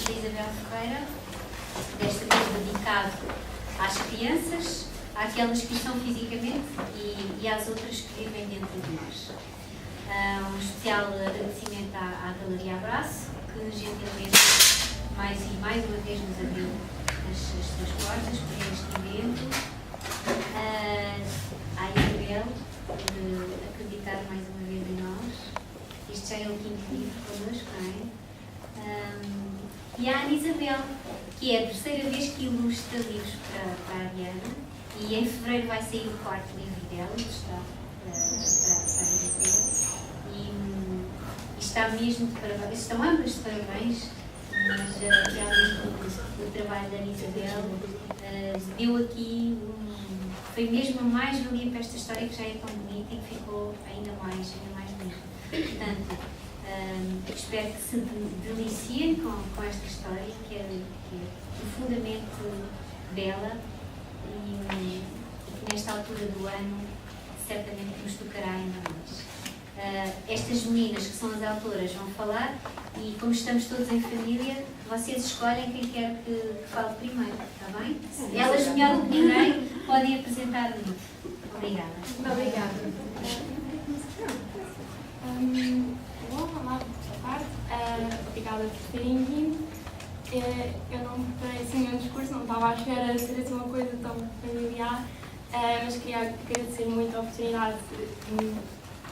da Isabel Ferreira, desta vez dedicado às crianças, àquelas que estão fisicamente e às outras que vivem dentro de nós. Um especial agradecimento à Galeria Abraço, que gentilmente mais uma vez nos abriu as suas portas para este evento. À Isabel, por acreditar mais uma vez em nós. Isto já é o quinto livro connosco, não é? E à Ana Isabel, que é a terceira vez que ilustra livros para a Ariana, e em fevereiro vai sair o quarto livro dela, que está para a Isabel. E está mesmo de parabéns, estão ambas de parabéns, mas realmente o trabalho da Ana Isabel deu aqui foi mesmo a mais-valia para esta história, que já é tão bonita e que ficou ainda mais bonita. Portanto, espero que se deliciem com esta história, que é profundamente bela e que nesta altura do ano certamente nos tocará ainda mais. Estas meninas, que são as autoras, vão falar e, como estamos todos em família, vocês escolhem quem quer que fale primeiro, está bem? Sim, elas, melhor do que ninguém, podem apresentar o livro. Obrigada. Obrigada. Bom, olá, boa tarde. Obrigada por terem vindo. Eu não preparei assim um discurso, não estava à espera de ser assim uma coisa tão familiar, mas queria agradecer muito a oportunidade de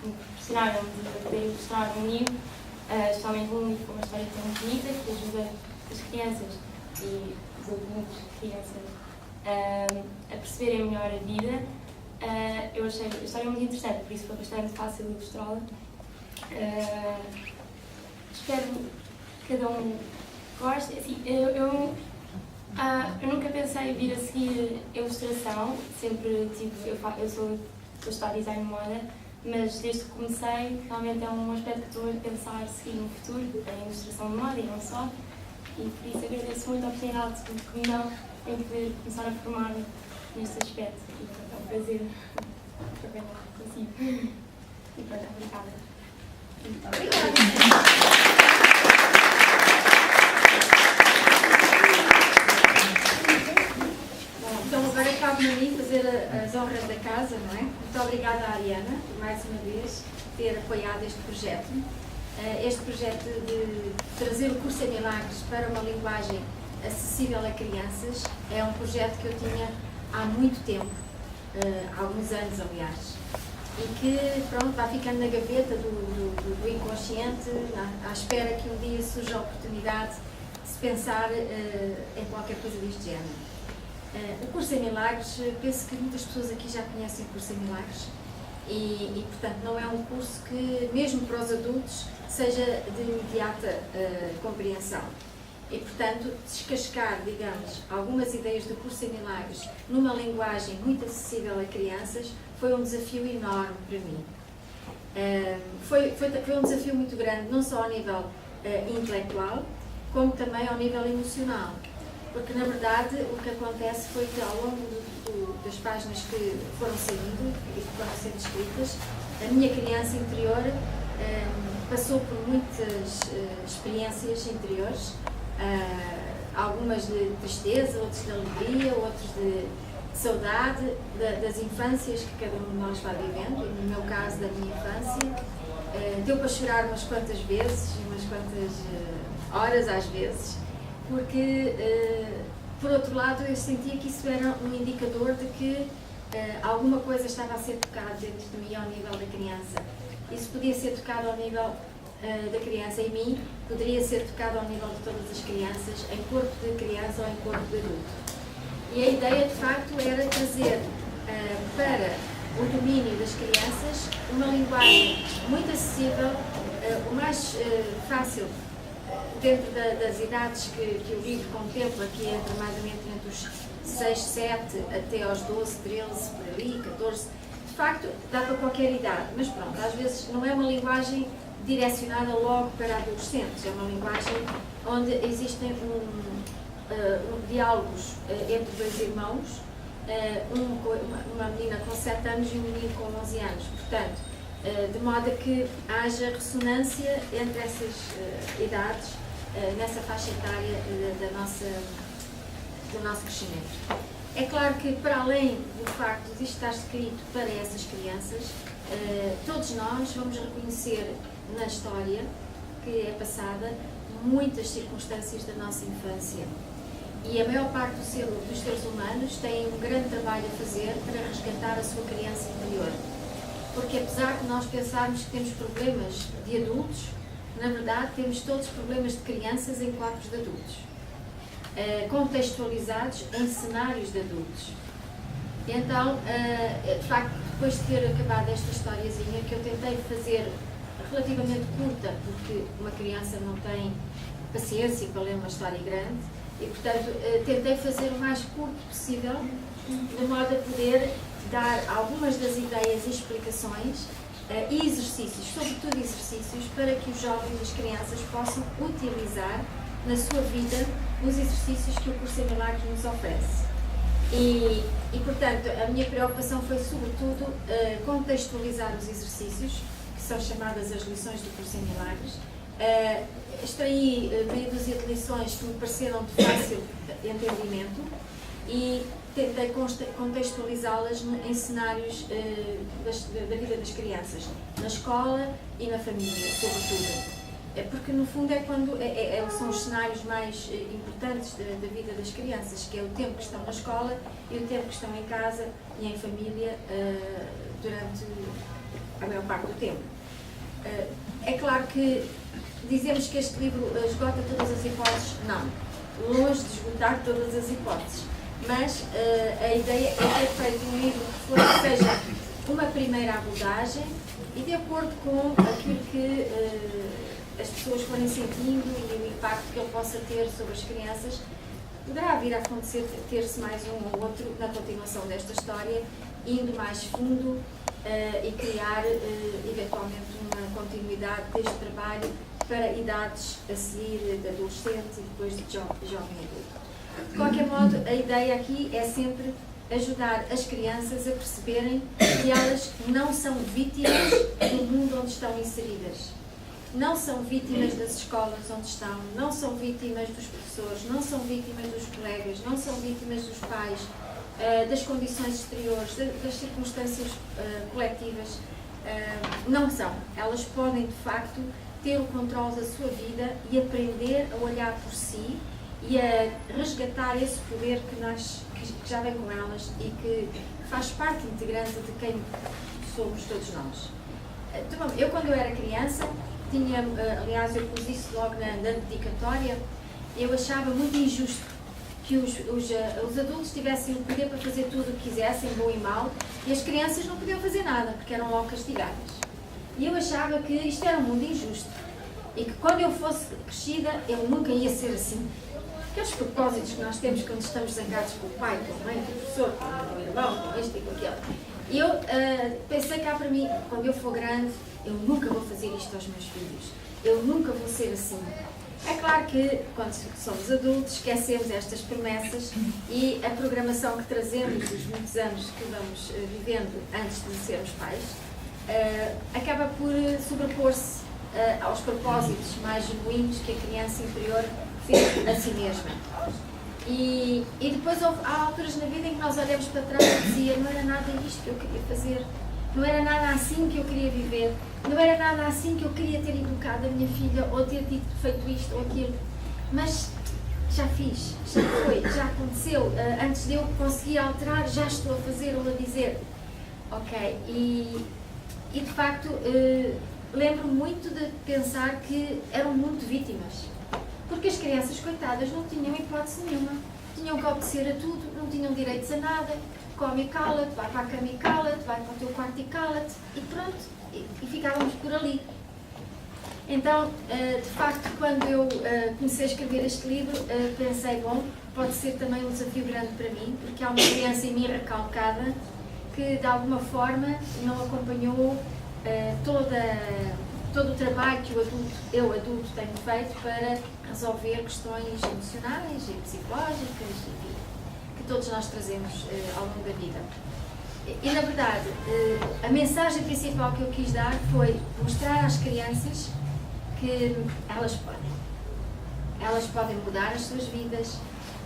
me proporcionaram de poder ilustrar um livro, especialmente um livro com uma história tão bonita que ajuda as crianças e os adultos, crianças, a perceberem melhor a vida. Eu achei a história muito interessante, por isso foi bastante fácil ilustrá-la. Espero que cada um goste. Assim, eu nunca pensei vir a seguir ilustração, sempre tive, eu sou estudar design de moda, mas desde que comecei, realmente é um aspecto que estou a pensar seguir no futuro, em ilustração de moda e não só, e por isso agradeço muito a oportunidade que me dão em poder começar a formar-me neste aspecto, e é um prazer trabalhar consigo. E pronto, obrigada. Obrigada. Então agora cabe-me a mim fazer as honras da casa, não é? Muito obrigada à Ariana, mais uma vez, por ter apoiado este projeto. Este projeto de trazer o curso em Milagres para uma linguagem acessível a crianças é um projeto que eu tinha há muito tempo, há alguns anos aliás, e que pronto, vai ficando na gaveta do inconsciente, à espera que um dia surja a oportunidade de se pensar em qualquer coisa deste género. O curso em Milagres, penso que muitas pessoas aqui já conhecem o curso em Milagres e portanto, não é um curso que, mesmo para os adultos, seja de imediata compreensão. E, portanto, descascar, digamos, algumas ideias do curso em Milagres numa linguagem muito acessível a crianças foi um desafio enorme para mim. Foi um desafio muito grande, não só ao nível intelectual, como também ao nível emocional. Porque, na verdade, o que acontece foi que, ao longo das páginas que foram saindo e que foram sendo escritas, a minha criança interior passou por muitas experiências interiores, algumas de tristeza, outras de alegria, outras de saudade das infâncias que cada um de nós vai vivendo, e no meu caso, da minha infância. Deu para chorar umas quantas vezes, umas quantas horas às vezes, porque, por outro lado, eu sentia que isso era um indicador de que alguma coisa estava a ser tocada dentro de mim ao nível da criança. Isso podia ser tocado ao nível da criança em mim, poderia ser tocado ao nível de todas as crianças, em corpo de criança ou em corpo de adulto. E a ideia, de facto, era trazer para o domínio das crianças uma linguagem muito acessível, o mais fácil, dentro das idades que o livro contempla, que é mais ou menos entre os 6, 7 até aos 12, 13, por ali, 14. De facto, dá para qualquer idade, mas pronto, às vezes não é uma linguagem direcionada logo para adolescentes, é uma linguagem onde existem diálogos entre dois irmãos, uma menina com 7 anos e um menino com 11 anos, portanto, de modo a que haja ressonância entre essas idades nessa faixa etária do nosso crescimento. É claro que, para além do facto de isto estar escrito para essas crianças, todos nós vamos reconhecer na história que é passada muitas circunstâncias da nossa infância. E a maior parte dos seres humanos tem um grande trabalho a fazer para resgatar a sua criança interior. Porque apesar de nós pensarmos que temos problemas de adultos, na verdade temos todos problemas de crianças em corpos de adultos, contextualizados em cenários de adultos. Então, de facto, depois de ter acabado esta historiazinha, que eu tentei fazer relativamente curta, porque uma criança não tem paciência para ler uma história grande, e portanto tentei fazer o mais curto possível, de modo a poder dar algumas das ideias e explicações e exercícios, sobretudo exercícios, para que os jovens e as crianças possam utilizar na sua vida os exercícios que o Curso em Milagres nos oferece. E portanto, a minha preocupação foi sobretudo contextualizar os exercícios, que são chamadas as lições do Curso em Milagres. Extraí meia dúzia de lições que me pareceram de fácil entendimento e tentei contextualizá-las em cenários da vida das crianças, na escola e na família, sobretudo. Porque no fundo é quando são os cenários mais importantes da vida das crianças, que é o tempo que estão na escola e o tempo que estão em casa e em família durante a maior parte do tempo. É claro que dizemos que este livro esgota todas as hipóteses, não, longe de esgotar todas as hipóteses, mas a ideia é ter feito um livro que seja uma primeira abordagem e de acordo com aquilo que as pessoas forem sentindo e o impacto que ele possa ter sobre as crianças, poderá vir a acontecer ter-se mais um ou outro na continuação desta história, indo mais fundo e criar eventualmente uma continuidade deste trabalho para idades a seguir de adolescente e depois de jovem adulto. De qualquer modo, a ideia aqui é sempre ajudar as crianças a perceberem que elas não são vítimas do mundo onde estão inseridas. Não são vítimas das escolas onde estão, não são vítimas dos professores, não são vítimas dos colegas, não são vítimas dos pais, das condições exteriores, das circunstâncias coletivas. Não são. Elas podem, de facto, ter o controle da sua vida e aprender a olhar por si e a resgatar esse poder que já vem com elas e que faz parte integrante de quem somos todos nós. Eu, quando eu era criança, aliás, eu pus isso logo na dedicatória, eu achava muito injusto que os adultos tivessem o poder para fazer tudo o que quisessem, bom e mau, e as crianças não podiam fazer nada, porque eram logo castigadas. E eu achava que isto era um mundo injusto, e que quando eu fosse crescida, eu nunca ia ser assim. Aqueles propósitos que nós temos quando estamos zangados com o pai, com a mãe, com o professor, com o irmão, com este e com aquele. E eu pensei cá para mim, quando eu for grande, eu nunca vou fazer isto aos meus filhos. Eu nunca vou ser assim. É claro que, quando somos adultos, esquecemos estas promessas e a programação que trazemos dos muitos anos que vamos vivendo antes de sermos pais, acaba por sobrepor-se aos propósitos mais genuínos que a criança interior fez a si mesma. E depois há alturas na vida em que nós olhamos para trás e dizia, não era nada isto que eu queria fazer, não era nada assim que eu queria viver, não era nada assim que eu queria ter educado a minha filha ou ter feito isto ou aquilo, mas já fiz, já foi, já aconteceu, antes de eu conseguir alterar, já estou a fazer ou a dizer. Ok, e de facto lembro muito de pensar que era um mundo de vítimas. Porque as crianças, coitadas, não tinham hipótese nenhuma. Tinham que obedecer a tudo, não tinham direitos a nada. Come e cala-te, vai para a cama e cala-te, vai para o teu quarto e cala-te. E pronto, e ficávamos por ali. Então, de facto, quando eu comecei a escrever este livro, pensei, bom, pode ser também um desafio grande para mim, porque há uma criança em mim recalcada que, de alguma forma, não acompanhou todo o trabalho que eu adulto tenho feito para resolver questões emocionais e psicológicas, enfim, que todos nós trazemos ao longo da vida. E na verdade, a mensagem principal que eu quis dar foi mostrar às crianças que elas podem. elas podem mudar as suas vidas,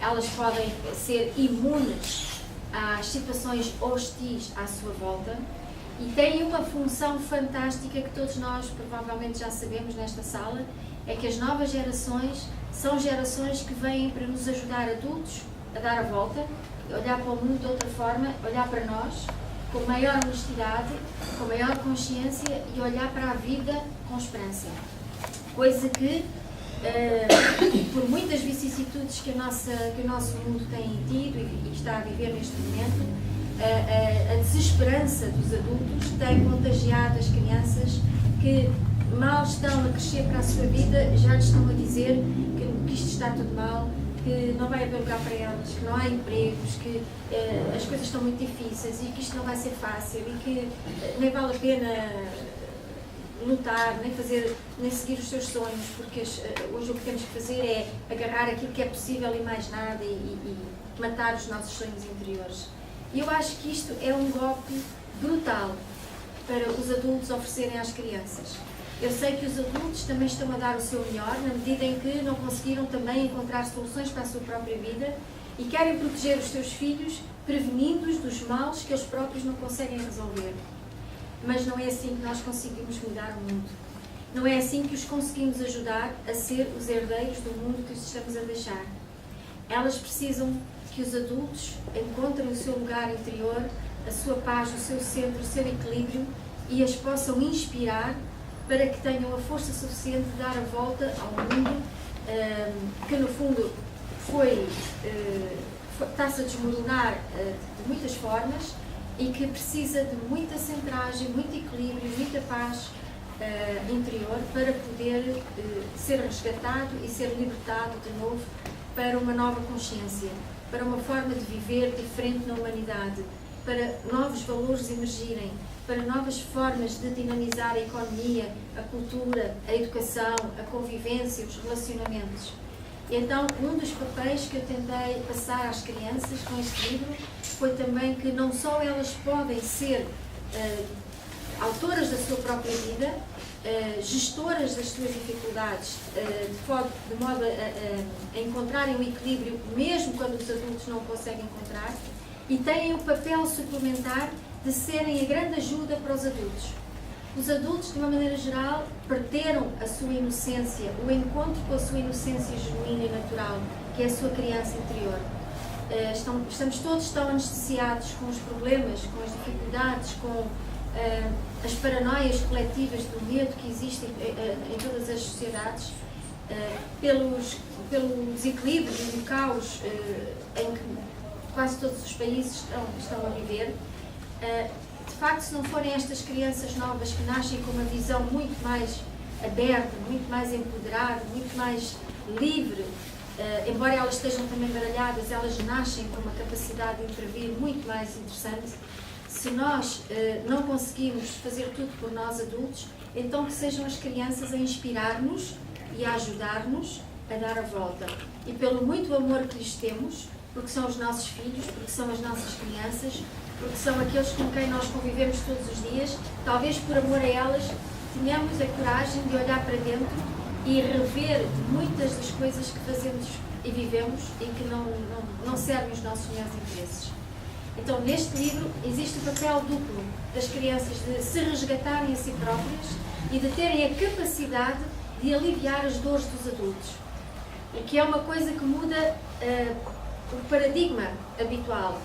elas podem ser imunes às situações hostis à sua volta e têm uma função fantástica que todos nós provavelmente já sabemos nesta sala, é que as novas gerações são gerações que vêm para nos ajudar adultos a dar a volta, olhar para o mundo de outra forma, olhar para nós com maior honestidade, com maior consciência e olhar para a vida com esperança. Coisa que, por muitas vicissitudes que o nosso mundo tem tido e está a viver neste momento, a desesperança dos adultos tem contagiado as crianças que mal estão a crescer para a sua vida, já lhes estão a dizer que isto está tudo mal, que não vai haver lugar para elas, que não há empregos, que as coisas estão muito difíceis e que isto não vai ser fácil e que nem vale a pena lutar, nem seguir os seus sonhos, porque hoje o que temos que fazer é agarrar aquilo que é possível e mais nada e matar os nossos sonhos interiores. E eu acho que isto é um golpe brutal para os adultos oferecerem às crianças. Eu sei que os adultos também estão a dar o seu melhor, na medida em que não conseguiram também encontrar soluções para a sua própria vida e querem proteger os seus filhos, prevenindo-os dos males que eles próprios não conseguem resolver. Mas não é assim que nós conseguimos mudar o mundo. Não é assim que os conseguimos ajudar a ser os herdeiros do mundo que os estamos a deixar. Elas precisam que os adultos encontrem o seu lugar interior, a sua paz, o seu centro, o seu equilíbrio e as possam inspirar para que tenham a força suficiente de dar a volta ao mundo que no fundo está-se a desmoronar de muitas formas e que precisa de muita centragem, muito equilíbrio, muita paz interior para poder ser resgatado e ser libertado de novo para uma nova consciência, para uma forma de viver diferente na humanidade, para novos valores emergirem, para novas formas de dinamizar a economia, a cultura, a educação, a convivência, os relacionamentos. E então, um dos papéis que eu tentei passar às crianças com este livro foi também que não só elas podem ser autoras da sua própria vida, gestoras das suas dificuldades, de modo a encontrarem o equilíbrio mesmo quando os adultos não o conseguem encontrar, e têm o papel suplementar de serem a grande ajuda para os adultos. Os adultos, de uma maneira geral, perderam a sua inocência, o encontro com a sua inocência genuína e natural, que é a sua criança interior. Estamos todos tão anestesiados com os problemas, com as dificuldades, com as paranoias coletivas do medo que existem em todas as sociedades, pelo desequilíbrio e o caos em que quase todos os países estão a viver. De facto, se não forem estas crianças novas que nascem com uma visão muito mais aberta, muito mais empoderada, muito mais livre, embora elas estejam também baralhadas, elas nascem com uma capacidade de intervir muito mais interessante. Se nós não conseguimos fazer tudo por nós adultos, então que sejam as crianças a inspirar-nos e a ajudar-nos a dar a volta. E pelo muito amor que lhes temos, porque são os nossos filhos, porque são as nossas crianças, porque são aqueles com quem nós convivemos todos os dias, talvez por amor a elas, tenhamos a coragem de olhar para dentro e rever muitas das coisas que fazemos e vivemos e que não servem os nossos melhores interesses. Então, neste livro, existe o papel duplo das crianças de se resgatarem a si próprias e de terem a capacidade de aliviar as dores dos adultos. O que é uma coisa que muda o paradigma habitual.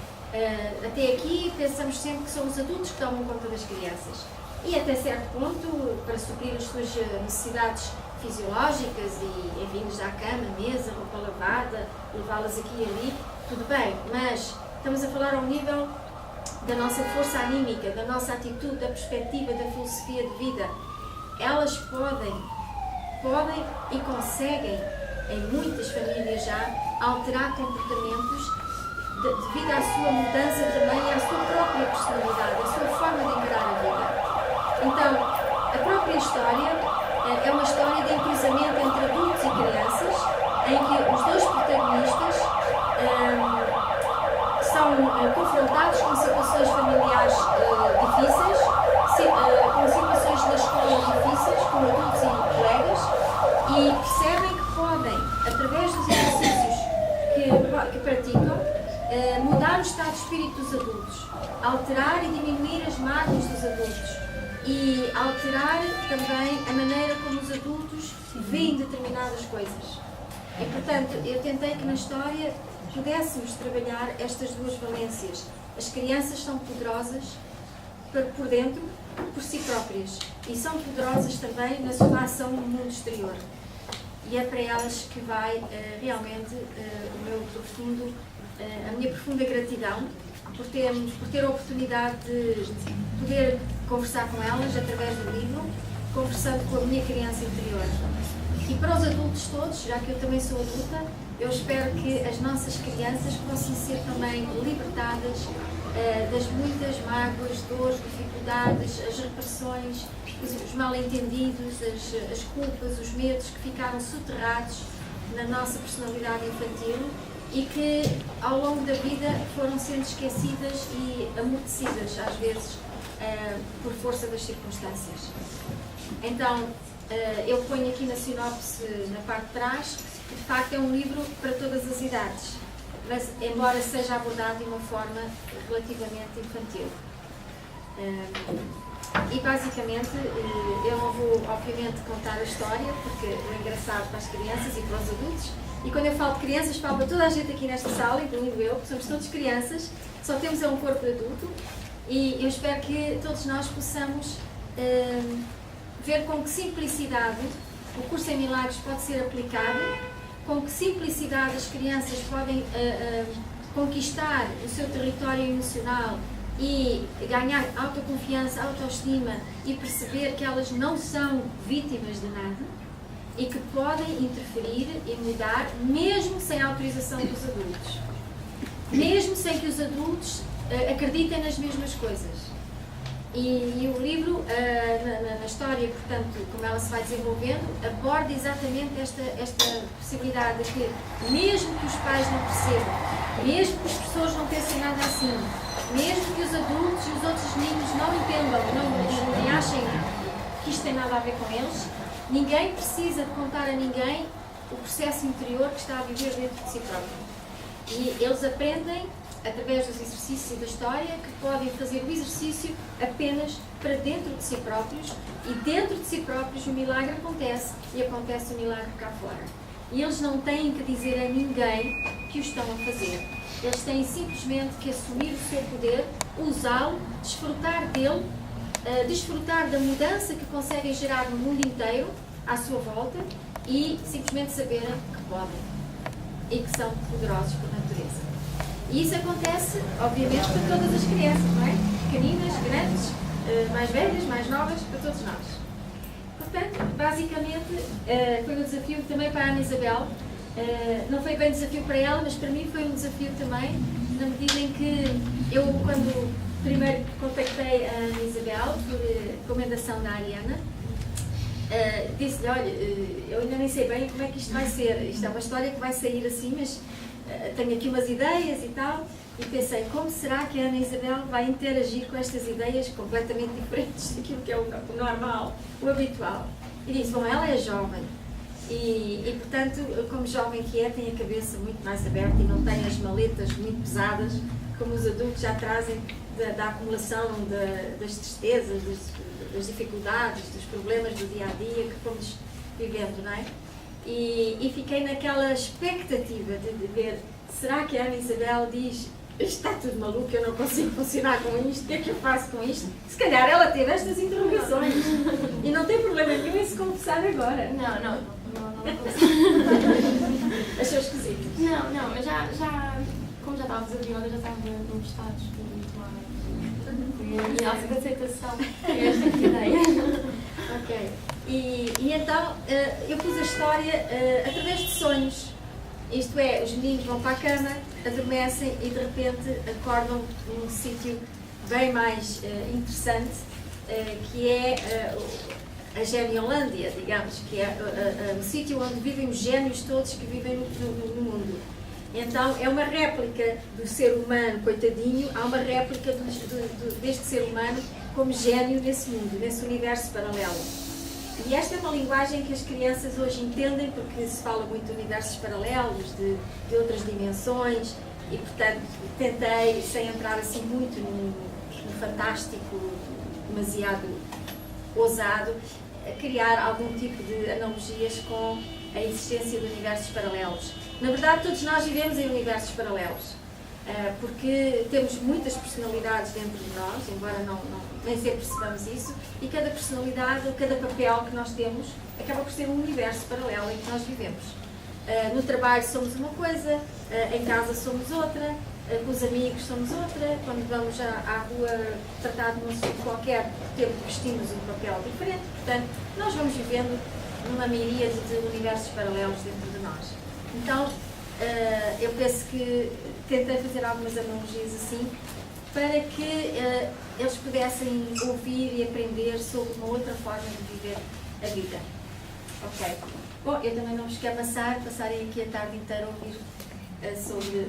Até aqui pensamos sempre que são os adultos que tomam conta das crianças e até certo ponto para suprir as suas necessidades fisiológicas e enviem-nos à cama, mesa, roupa lavada, levá-las aqui e ali, tudo bem, mas estamos a falar ao nível da nossa força anímica, da nossa atitude, da perspectiva, da filosofia de vida. Elas podem e conseguem, em muitas famílias já, alterar comportamentos devido à sua mudança também e à sua própria personalidade, à sua forma de encarar a vida. Então, a própria história é uma história de entrosamento entre adultos e crianças, em que os dois protagonistas são confrontados com situações familiares difíceis, com situações na escola difíceis, com adultos e colegas, e percebem que podem, através praticam, mudar o estado de espírito dos adultos, alterar e diminuir as mágoas dos adultos e alterar também a maneira como os adultos veem determinadas coisas. E, portanto, eu tentei que na história pudéssemos trabalhar estas duas valências. As crianças são poderosas por dentro, por si próprias, e são poderosas também na sua ação no mundo exterior. E é para elas que vai realmente a minha profunda gratidão por ter a oportunidade de poder conversar com elas através do livro, conversando com a minha criança interior. E para os adultos todos, já que eu também sou adulta, eu espero que as nossas crianças possam ser também libertadas das muitas mágoas, dores, dificuldades, as repressões, os mal-entendidos, as culpas, os medos que ficaram soterrados na nossa personalidade infantil e que ao longo da vida foram sendo esquecidas e amortecidas, às vezes, por força das circunstâncias. Então, eu ponho aqui na sinopse, na parte de trás, que de facto é um livro para todas as idades, mas embora seja abordado de uma forma relativamente infantil. E basicamente, eu não vou obviamente contar a história, porque é engraçado para as crianças e para os adultos, e quando eu falo de crianças, falo para toda a gente aqui nesta sala, incluindo eu, porque somos todos crianças, só temos um corpo de adulto, e eu espero que todos nós possamos ver com que simplicidade o curso em Milagres pode ser aplicado, com que simplicidade as crianças podem conquistar o seu território emocional e ganhar autoconfiança, autoestima e perceber que elas não são vítimas de nada e que podem interferir e mudar mesmo sem a autorização dos adultos, mesmo sem que os adultos acreditem nas mesmas coisas. E o livro, na história, portanto, como ela se vai desenvolvendo, aborda exatamente esta possibilidade de que, mesmo que os pais não percebam, mesmo que as pessoas não pensem nada assim, mesmo que os adultos e os outros meninos não entendam, não achem que isto tem nada a ver com eles, ninguém precisa de contar a ninguém o processo interior que está a viver dentro de si próprio. E eles aprendem através dos exercícios e da história, que podem fazer o exercício apenas para dentro de si próprios, e dentro de si próprios o milagre acontece, e acontece o milagre cá fora. E eles não têm que dizer a ninguém que o estão a fazer. Eles têm simplesmente que assumir o seu poder, usá-lo, desfrutar dele, desfrutar da mudança que conseguem gerar no mundo inteiro, à sua volta, e simplesmente saberem que podem, e que são poderosos por natureza. E isso acontece, obviamente, para todas as crianças, não é? Pequeninas, grandes, mais velhas, mais novas, para todos nós. Portanto, basicamente, foi um desafio também para a Ana Isabel. Não foi bem desafio para ela, mas para mim foi um desafio também, na medida em que eu, quando primeiro contactei a Ana Isabel, por recomendação da Ariana, disse-lhe, olha, eu ainda nem sei bem como é que isto vai ser. Isto é uma história que vai sair assim, mas tenho aqui umas ideias e tal, e pensei, como será que a Ana Isabel vai interagir com estas ideias completamente diferentes daquilo que é o normal, o habitual? E disse, bom, ela é jovem, e portanto, como jovem que é, tem a cabeça muito mais aberta e não tem as maletas muito pesadas, como os adultos já trazem da acumulação das tristezas, das dificuldades, dos problemas do dia-a-dia que fomos vivendo, não é? E fiquei naquela expectativa de ver, será que a Ana Isabel diz, está tudo maluco, eu não consigo funcionar com isto, o que é que eu faço com isto? Se calhar ela teve estas interrogações e não tem problema nenhum em se confessar agora. Não. Achou esquisito? Não, mas como já estava desafiada, já estava num estado espiritual. E a nossa aceitação é esta ideia. Ok. E então, eu fiz a história através de sonhos. Isto é, os meninos vão para a cama, adormecem e de repente acordam num sítio bem mais interessante, que é a Geniolândia, digamos, que é o sítio onde vivem os génios todos que vivem no mundo. Então, é uma réplica do ser humano, coitadinho, há uma réplica deste ser humano como gênio nesse mundo, nesse universo paralelo. E esta é uma linguagem que as crianças hoje entendem, porque se fala muito de universos paralelos, de outras dimensões, e portanto tentei, sem entrar assim muito no fantástico, demasiado ousado, criar algum tipo de analogias com a existência de universos paralelos. Na verdade, todos nós vivemos em universos paralelos, porque temos muitas personalidades dentro de nós, embora nem sempre percebamos isso, e cada personalidade, cada papel que nós temos, acaba por ser um universo paralelo em que nós vivemos. No trabalho somos uma coisa, em casa somos outra, com os amigos somos outra, quando vamos à rua tratar de um assunto qualquer, vestimos um papel diferente, portanto, nós vamos vivendo numa miríade de universos paralelos dentro de nós. Então, eu penso que tentei fazer algumas analogias assim, para que eles pudessem ouvir e aprender sobre uma outra forma de viver a vida. Ok. Bom, eu também não vos quero passarem aqui a tarde inteira a ouvir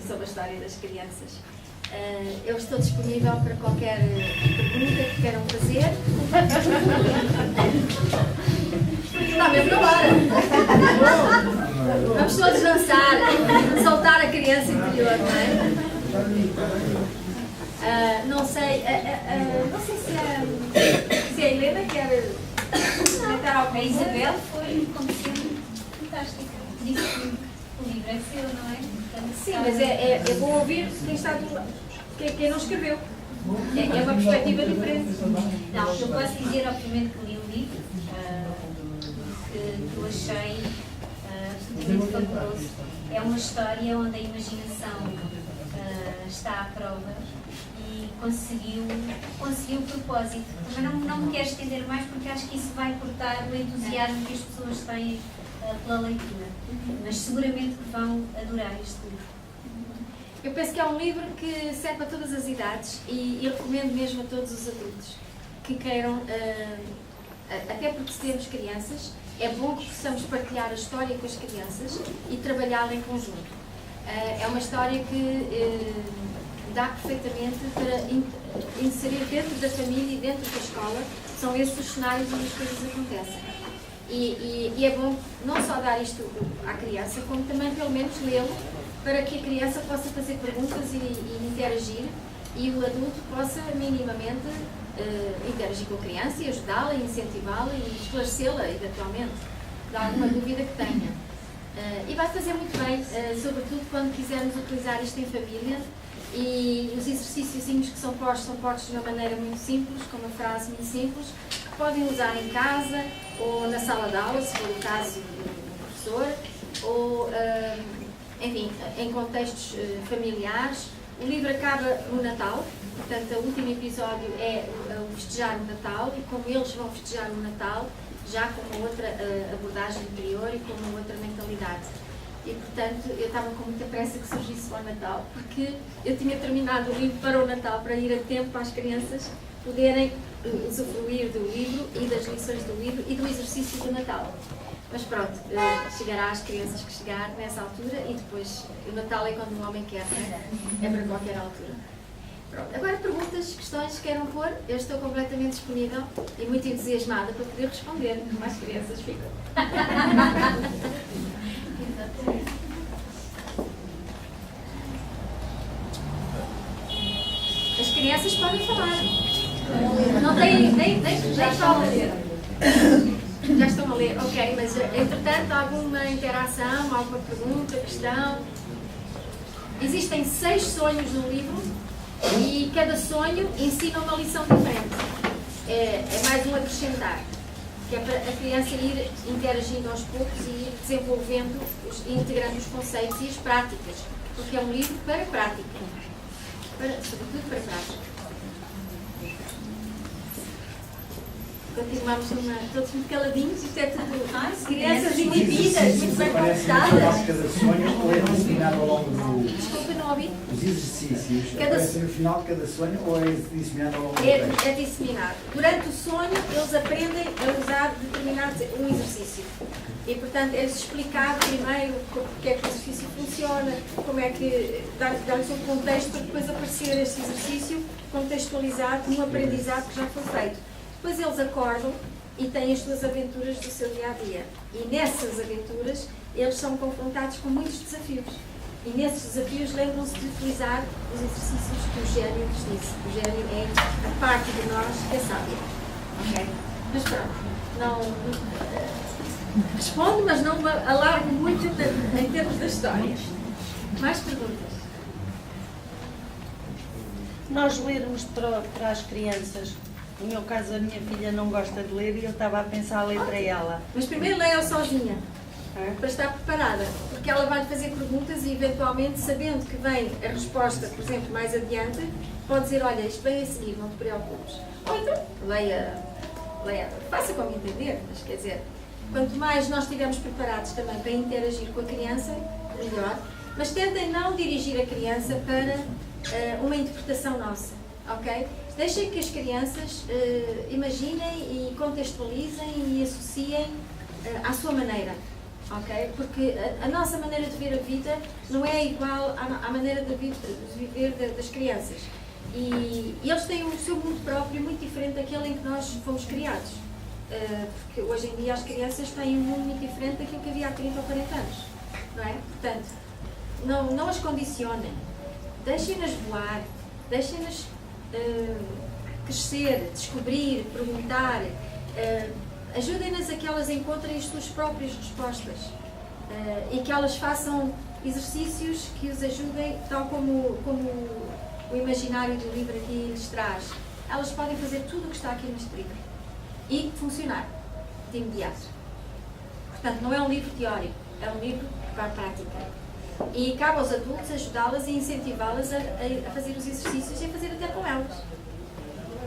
sobre a história das crianças. Eu estou disponível para qualquer pergunta que queiram fazer. Está mesmo na hora. Vamos todos dançar, soltar a criança interior, não é? Não sei se a Helena quer comentar alguma A coisa. Isabel foi, como sempre, fantástica. Disse que o livro é seu, não é? Portanto, Sim, mas é bom ouvir quem está do lado, quem não escreveu. É uma perspectiva diferente. Não, eu posso dizer, obviamente, que li o livro, que eu achei absolutamente fabuloso. É uma história onde a imaginação está à prova e conseguiu o propósito. Também não me quero estender mais porque acho que isso vai cortar o entusiasmo que as pessoas têm pela leitura. Mas seguramente que vão adorar este livro. Eu penso que é um livro que serve para todas as idades e recomendo mesmo a todos os adultos que queiram, até porque se temos crianças, é bom que possamos partilhar a história com as crianças e trabalhá-la em conjunto. É uma história que dá perfeitamente para inserir dentro da família e dentro da escola. São esses os cenários onde as coisas acontecem. E é bom não só dar isto à criança, como também pelo menos lê-lo, para que a criança possa fazer perguntas e interagir, e o adulto possa minimamente interagir com a criança e ajudá-la, incentivá-la e esclarecê-la eventualmente de alguma dúvida que tenha. E vai fazer muito bem, sobretudo quando quisermos utilizar isto em família, e os exercíciozinhos que são postos de uma maneira muito simples, com uma frase muito simples, que podem usar em casa ou na sala de aula, se for o caso do professor, ou enfim, em contextos familiares. O livro acaba no Natal, portanto, o último episódio é o festejar o Natal, e como eles vão festejar o Natal, já com uma outra abordagem interior e com uma outra mentalidade. E, portanto, eu estava com muita pressa que surgisse o Natal, porque eu tinha terminado o livro para o Natal, para ir a tempo para as crianças poderem usufruir do livro e das lições do livro e do exercício do Natal. Mas pronto, chegará às crianças que chegar nessa altura, e depois o Natal é quando um homem quer, não é? É para qualquer altura. Pronto. Agora, perguntas, questões que queiram pôr, eu estou completamente disponível e muito entusiasmada para poder responder, como as crianças ficam. As crianças podem falar. Não têm nem falam. Já estão a ler, ok, mas entretanto alguma interação, alguma pergunta, questão? Existem 6 sonhos no livro e cada sonho ensina uma lição diferente. É mais um acrescentar, que é para a criança ir interagindo aos poucos e ir desenvolvendo e integrando os conceitos e as práticas, porque é um livro para prática, sobretudo para prática. Continuamos todos muito caladinhos, isto é tudo crianças inibidas, muito bem comportadas. Cada sonho ou é disseminado ao longo do... Desculpa, não ouvi? Os exercícios aparecem no final de cada sonho ou é disseminado ao longo do texto? É disseminado. Durante o sonho, eles aprendem a usar um exercício. E, portanto, é-lhes explicado primeiro porque é que o exercício funciona, como é que dá-lhes um contexto para depois aparecer este exercício contextualizado num aprendizado que já foi feito. Depois eles acordam e têm as suas aventuras do seu dia-a-dia. E nessas aventuras, eles são confrontados com muitos desafios. E nesses desafios lembram-se de utilizar os exercícios que o gênio lhes disse. O gênio é a parte de nós que é sábia. Ok? Mas pronto, não respondo, mas não alargo muito em termos da história. Mais perguntas? Nós lermos para as crianças. No meu caso, a minha filha não gosta de ler e eu estava a pensar a ler para ela. Mas primeiro leia sozinha, para estar preparada, porque ela vai fazer perguntas e eventualmente, sabendo que vem a resposta, por exemplo, mais adiante, pode dizer, olha, isto vem a seguir, não te preocupes. Ou então, leia, faça como entender, mas quer dizer, quanto mais nós estivermos preparados também para interagir com a criança, melhor. Mas tentem não dirigir a criança para uma interpretação nossa, ok? Deixem que as crianças imaginem e contextualizem e associem à sua maneira, ok? Porque a nossa maneira de ver a vida não é igual à maneira de viver das crianças. E eles têm o seu mundo próprio muito diferente daquele em que nós fomos criados. Porque hoje em dia as crianças têm um mundo muito diferente daquilo que havia há 30 ou 40 anos, não é? Portanto, não as condicionem, deixem-nas voar, deixem-nas crescer, descobrir, perguntar, ajudem-nas a que elas encontrem as suas próprias respostas e que elas façam exercícios que os ajudem, tal como o imaginário do livro aqui lhes traz. Elas podem fazer tudo o que está aqui neste livro e funcionar de imediato. Portanto, não é um livro teórico, é um livro para a prática. E cabe aos adultos ajudá-las e incentivá-las a fazer os exercícios e a fazer até com elas.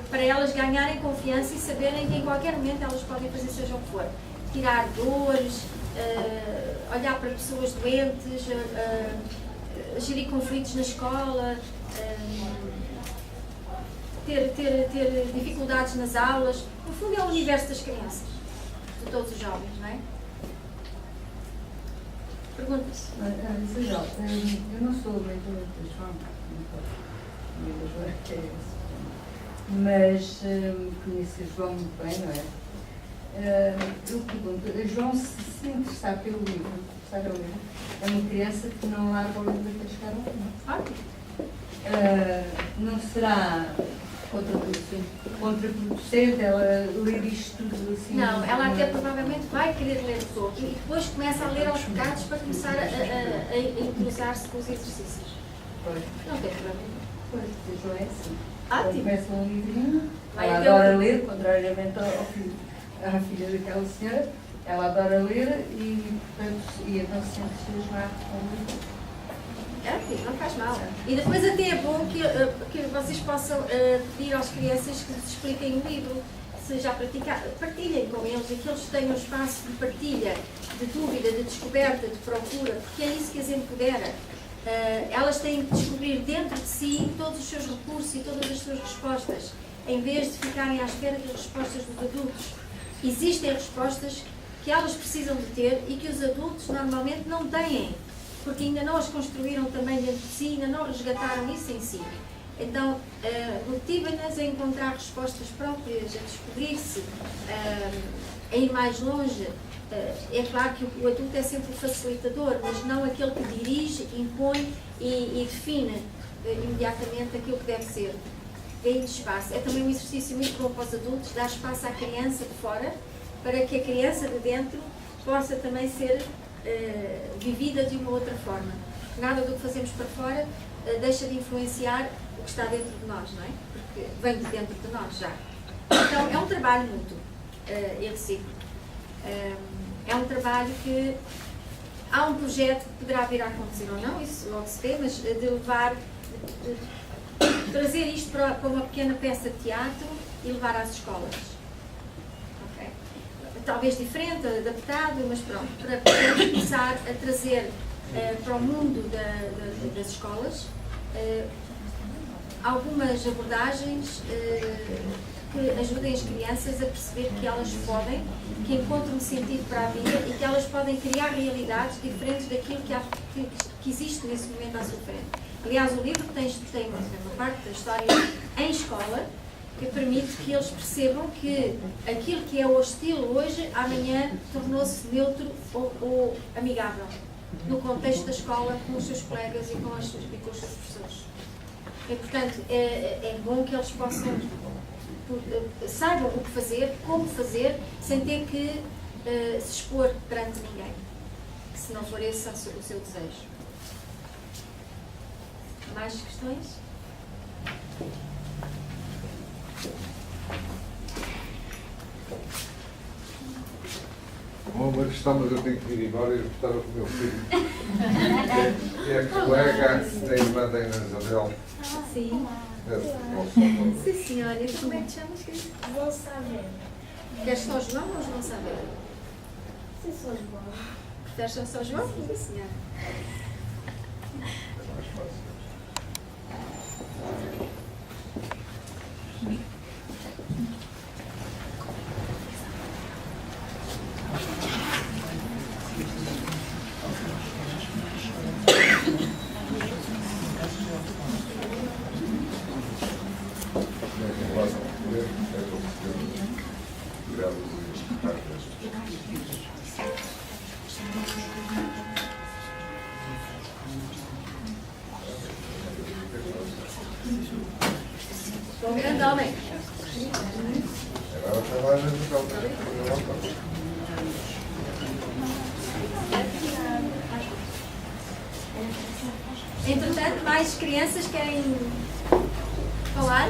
Para elas ganharem confiança e saberem que em qualquer momento elas podem fazer seja o que for. Tirar dores, olhar para pessoas doentes, gerir conflitos na escola, ter dificuldades nas aulas. No fundo é o universo das crianças, de todos os jovens, não é? Perguntas? Isabel, eu não sou leitora de João, mas conheço João muito bem, não é? Eu pergunto, João se interessar pelo livro, é uma criança que não larga o livro até chegar ao fim. Não será contraproducente ela ler isto tudo assim? Não, ela até provavelmente vai querer ler todo e depois começa a ler aos bocados para começar a entrosar-se com os exercícios. Pois. Não tem problema. Pois, João é assim. Ótimo. Começa um livrinho, Vai ela até adora o- ler, contrariamente à filha daquela senhora, ela adora ler e, portanto, e então se sente entusiasmado com o livro. É assim, não faz mal. E depois até é bom que vocês possam pedir às crianças que lhes expliquem o livro, se já praticaram, partilhem com eles e que eles tenham um espaço de partilha, de dúvida, de descoberta, de procura, porque é isso que as empodera. Elas têm que descobrir dentro de si todos os seus recursos e todas as suas respostas, em vez de ficarem à espera das respostas dos adultos. Existem respostas que elas precisam de ter e que os adultos normalmente não têm, porque ainda não as construíram também dentro de si, ainda não resgataram isso em si. Então, motivem-nas a encontrar respostas próprias, a descobrir-se, a ir mais longe. É claro que o adulto é sempre o facilitador, mas não aquele que dirige, impõe e define imediatamente aquilo que deve ser. Dê-lhe espaço. É também um exercício muito bom para os adultos, dar espaço à criança de fora, para que a criança de dentro possa também ser vivida de uma outra forma. Nada do que fazemos para fora deixa de influenciar o que está dentro de nós, não é? Porque vem de dentro de nós já. Então é um trabalho mútuo e recíproco. É um trabalho que há um projeto que poderá vir a acontecer ou não, isso logo se vê, mas de levar, de trazer isto para uma pequena peça de teatro e levar às escolas. Okay? Talvez diferente, adaptado, mas pronto, para poder começar a trazer para o mundo das escolas algumas abordagens que ajudem as crianças a perceber que elas podem, que encontram sentido para a vida e que elas podem criar realidades diferentes daquilo que existe nesse momento à sua frente. Aliás, o livro tem uma parte da história em escola que permite que eles percebam que aquilo que é hostil hoje, amanhã tornou-se neutro ou amigável, no contexto da escola, com os seus colegas e com os seus professores. E, portanto, é bom que eles possam, saibam o que fazer, como fazer, sem ter que se expor perante ninguém, se não for esse o seu desejo. Mais questões? Uma questão, mas eu tenho que ir embora e eu estava com o meu filho. É colega da irmã da Ana Isabel. Sim. Sim, senhora. E como é que te chamas? Vou saber. Queres São João ou João Saber? Se sou João. Preferes São João? Sim, senhora. Bom grande homem. Agora trabalha no campo. Entretanto, mais crianças querem falar?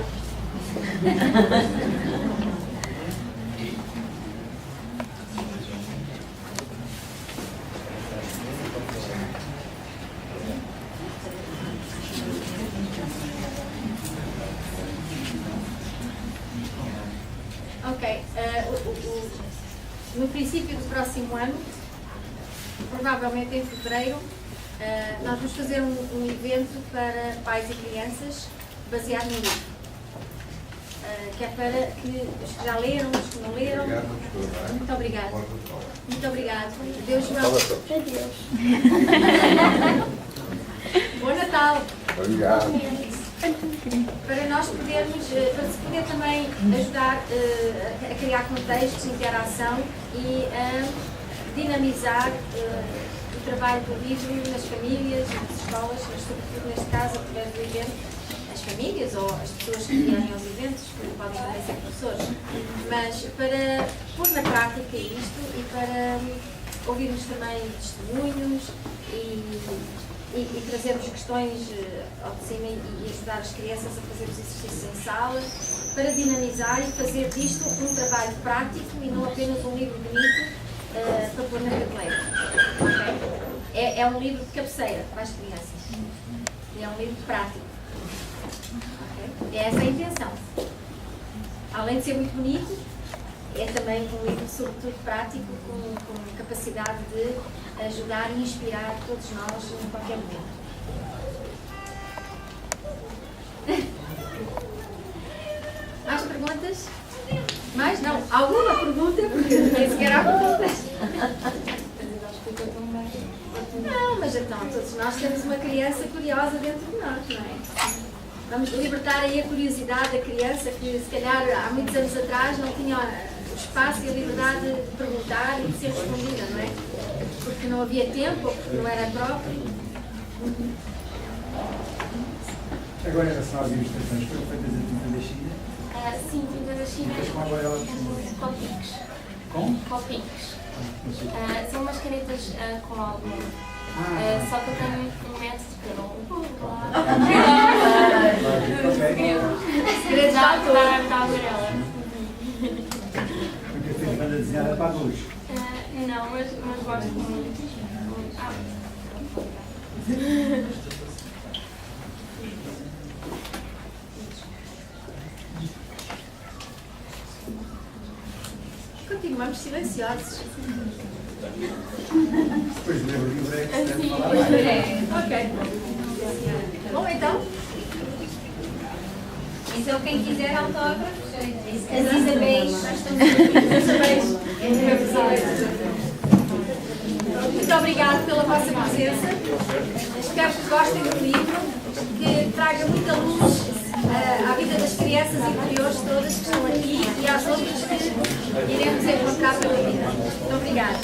Ok. No princípio do próximo ano, provavelmente em fevereiro, nós vamos fazer um evento para pais e crianças baseado no livro. Que é para que os que já leram, os que não leram. Muito obrigada. Muito obrigada. Deus João. Adeus. Bom Natal. Obrigado. Para nós podermos, para se poder também ajudar a criar contextos de interação e a dinamizar o trabalho do livro nas famílias, nas escolas, mas sobretudo neste caso, através do evento, as famílias ou as pessoas que vierem aos eventos, que podem também ser professores, mas para pôr na prática isto e para ouvirmos também testemunhos e trazermos questões ao de cima e ajudar as crianças a fazer os exercícios em sala, para dinamizar e fazer disto um trabalho prático e não apenas um livro bonito para pôr na prateleira. Okay? É um livro de cabeceira para as crianças. É um livro prático. Okay? É essa a intenção. Além de ser muito bonito, é também um livro, sobretudo, prático, com capacidade de ajudar e inspirar todos nós em qualquer momento. Mais perguntas? Mais? Não. Alguma pergunta? Porque nem sequer há perguntas. Não, mas então, todos nós temos uma criança curiosa dentro de nós, não é? Vamos libertar aí a curiosidade da criança que, se calhar, há muitos anos atrás não tinha o espaço e a liberdade de perguntar e de ser respondida, não é? Porque não havia tempo, ou porque não era próprio. Agora, em relação às ilustrações, foram feitas a tinta da China? Sim, tinta da China. Mas como agora elas Copics. Com? Copics. Não sei. São umas canetas com álbum. Só que eu tenho um método que eu não vou lá. Segredos da autora. Está amarela. Porque fez banda desenhada para a luz. Não, mas gosto muito. Continuamos silenciosos. Depois de ler o livro é que se deve falar mais. Ok. Bom, então. Então, quem quiser autógrafos, as Isabéis. Muito obrigada pela vossa presença. Espero que gostem do livro, que traga muita luz à vida das crianças interiores todas que estão aqui e às outras que iremos encontrar pela vida. Muito obrigada.